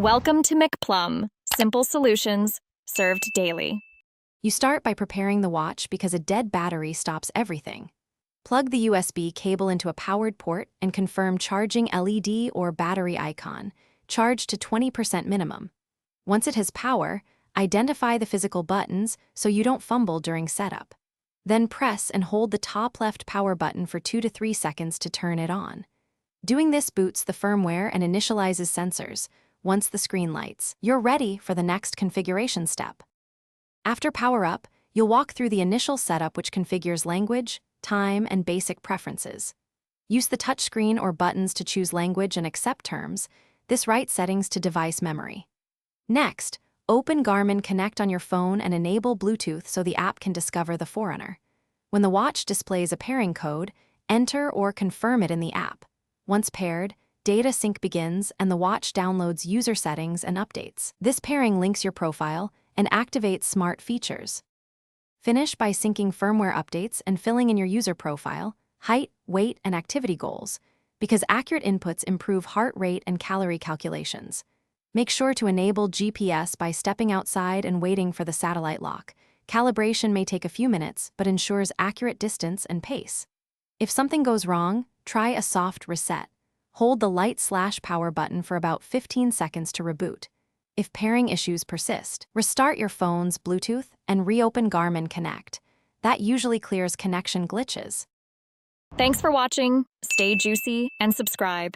Welcome to McPlum, simple solutions served daily. You start by preparing the watch because a dead battery stops everything. Plug the USB cable into a powered port and confirm charging LED or battery icon, charge to 20% minimum. Once it has power, identify the physical buttons so you don't fumble during setup. Then press and hold the top left power button for 2 to 3 seconds to turn it on. Doing this boots the firmware and initializes sensors. Once the screen lights, you're ready for the next configuration step. After power up, you'll walk through the initial setup, which configures language, time, and basic preferences. Use the touchscreen or buttons to choose language and accept terms. This writes settings to device memory. Next, open Garmin Connect on your phone and enable Bluetooth so the app can discover the Forerunner. When the watch displays a pairing code, enter or confirm it in the app. Once paired, data sync begins and the watch downloads user settings and updates. This pairing links your profile and activates smart features. Finish by syncing firmware updates and filling in your user profile, height, weight, and activity goals, because accurate inputs improve heart rate and calorie calculations. Make sure to enable GPS by stepping outside and waiting for the satellite lock. Calibration may take a few minutes, but ensures accurate distance and pace. If something goes wrong, try a soft reset. Hold the light/power button for about 15 seconds to reboot. If pairing issues persist, restart your phone's Bluetooth and reopen Garmin Connect. That usually clears connection glitches. Thanks for watching. Stay juicy and subscribe.